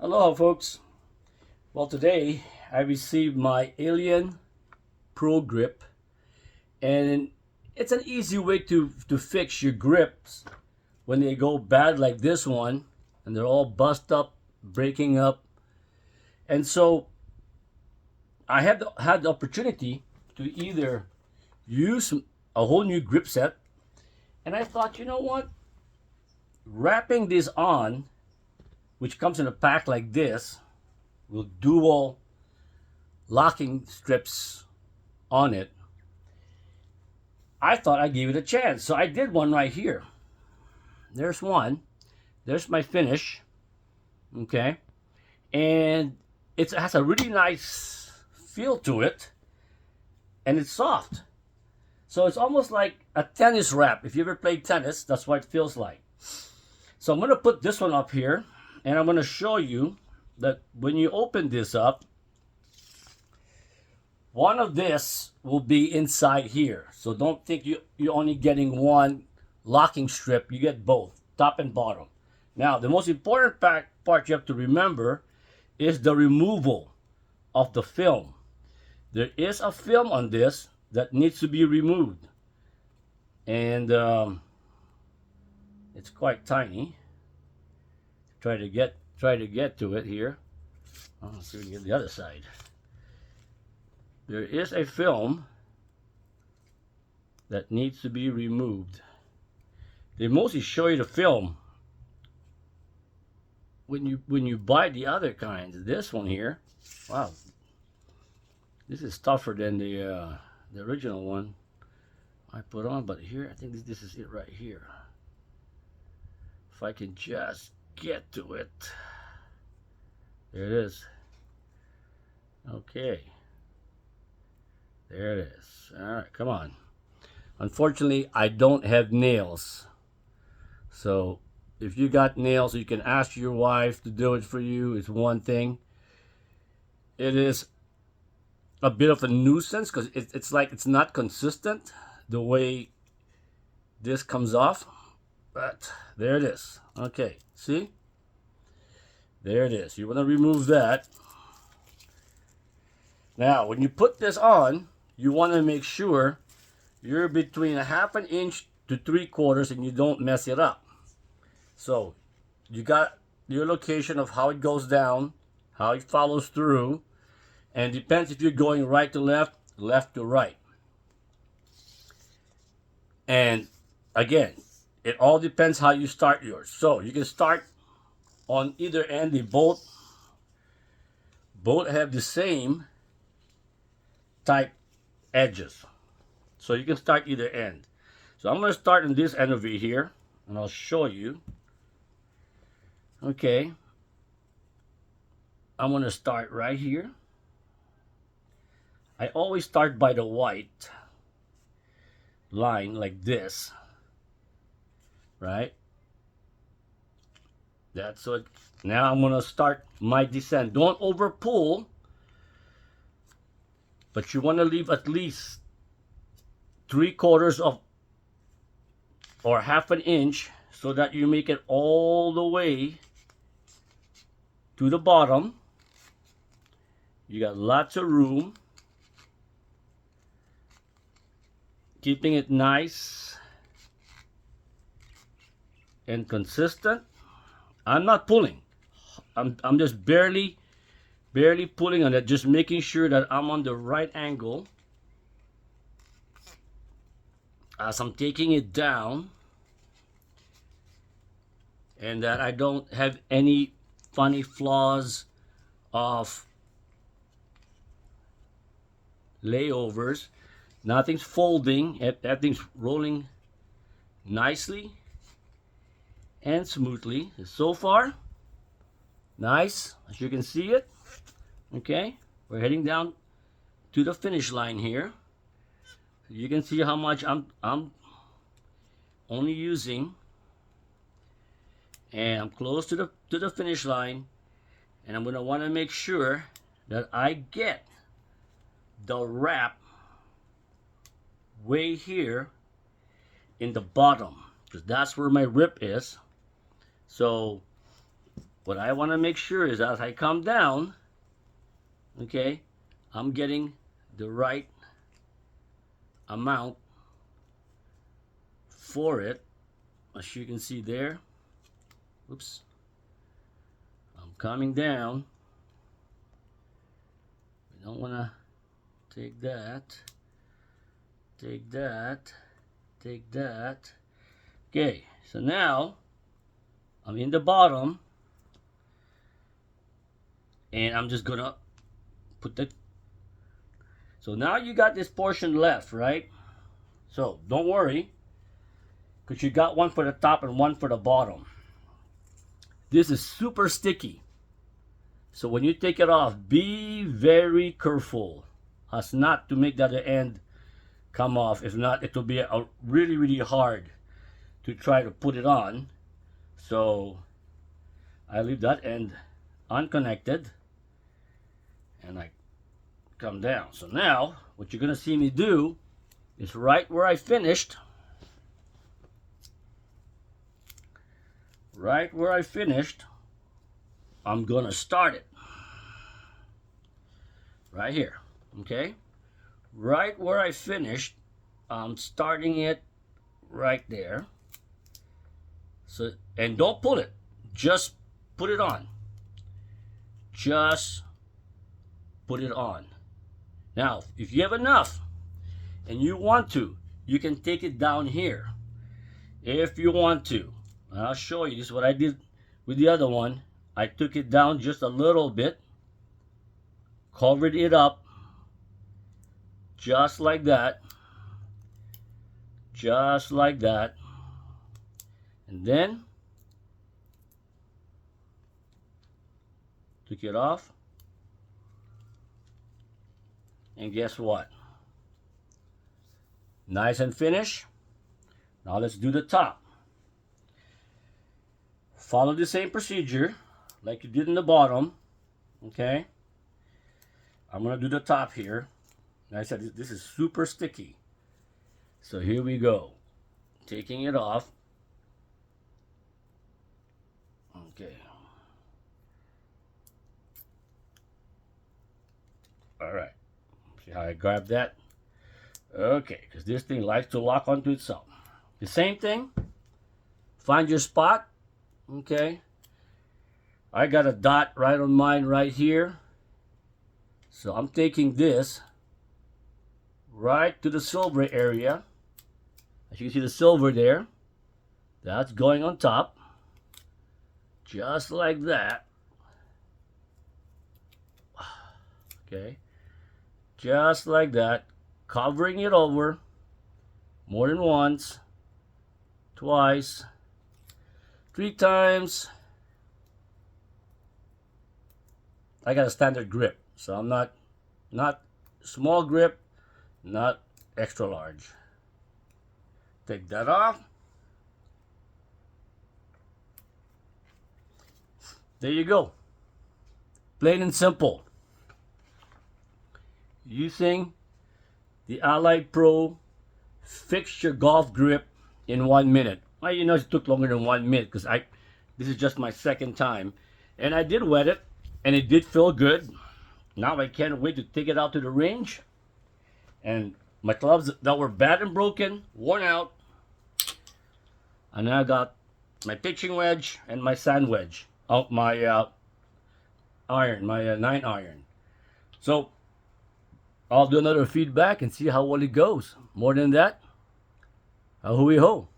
Hello, folks. Well, today I received my Alien Pro Grip, and it's an easy way to fix your grips when they go bad like this one, and they're all bust up, breaking up. And so I had the opportunity to either use a whole new grip set, and I thought, you know what, wrapping this on, which comes in a pack like this, with dual locking strips on it, I thought I gave it a chance. So I did one right here. There's one. There's my finish. Okay. And it has a really nice feel to it. And it's soft. So it's almost like a tennis wrap. If you ever played tennis, that's what it feels like. So I'm going to put this one up here. And I'm going to show you that when you open this up, one of this will be inside here. So don't think you're only getting one locking strip. You get both, top and bottom. Now, the most important part you have to remember is the removal of the film. There is a film on this that needs to be removed. And it's quite tiny. Try to get to it here. Let's see if we can get the other side. There is a film that needs to be removed. They mostly show you the film when you buy the other kinds. This one here, wow, this is tougher than the original one I put on. But here, I think this is it right here. If I can just get to it, there it is. Okay. There it is. All right, come on. Unfortunately, I don't have nails. So if you got nails, you can ask your wife to do it for you. It's one thing. It is a bit of a nuisance because it's like it's not consistent the way this comes off. But there it is. Okay, see? There it is. You want to remove that. Now, when you put this on, you want to make sure you're between a half an inch to 3/4 and you don't mess it up. So you got your location of how it goes down, how it follows through, and depends if you're going right to left, left to right. And again, it all depends how you start yours. So you can start on either end. They both have the same type edges. So you can start either end. So I'm going to start on this end over here, and I'll show you. Okay. I'm going to start right here. I always start by the white line like this. Right? That's what. Now I'm going to start my descent. Don't over pull, but you want to leave at least 3/4 of or half an inch so that you make it all the way to the bottom. You got lots of room, keeping it nice and consistent. I'm not pulling. I'm just barely pulling on it, just making sure that I'm on the right angle as I'm taking it down, and that I don't have any funny flaws of layovers. Nothing's folding. Everything's rolling nicely and smoothly. So far, nice, as you can see it. Okay, we're heading down to the finish line here. You can see how much I'm only using, and I'm close to the finish line, and I'm gonna want to make sure that I get the wrap way here in the bottom, because that's where my rip is. So what I want to make sure is as I come down, okay, I'm getting the right amount for it. As you can see there, oops, I'm coming down. We don't want to take that, take that, take that. Okay, so now I'm in the bottom, and I'm just gonna put the, so now you got this portion left, right? So don't worry, because you got one for the top and one for the bottom. This is super sticky, so when you take it off, be very careful as not to make the other end come off. If not, it will be really hard to try to put it on. So I leave that end unconnected, and I come down. So now what you're gonna see me do is right where I finished, I'm gonna start it right here. Okay, right where I finished, I'm starting it right there. So, and don't pull it, just put it on. Just put it on. Now, if you have enough and you want to, you can take it down here. If you want to, I'll show you. This is what I did with the other one. I took it down just a little bit, covered it up, just like that, just like that, and then took it off, and guess what? Nice and finished. Now let's do the top. Follow the same procedure like you did in the bottom. Okay, I'm gonna do the top here. Like I said, this is super sticky. So here we go. Taking it off. Okay. All right. See how I grab that? Okay, because this thing likes to lock onto itself. The same thing. Find your spot. Okay. I got a dot right on mine right here. So I'm taking this right to the silver area. As you can see the silver there. That's going on top. Just like that. Okay. Just like that. Covering it over more than once, twice, 3 times. I got a standard grip, so I'm not small grip, not extra large. Take that off. There you go. Plain and simple. Using the Allied Pro fix your golf grip in 1 minute. Well, you know, it took longer than 1 minute because this is just my second time, and I did wet it, and it did feel good. Now I can't wait to take it out to the range, and my clubs that were bad and broken, worn out, and I got my pitching wedge and my sand wedge out my iron, my 9 iron. So I'll do another feedback and see how well it goes. More than that, hui ho.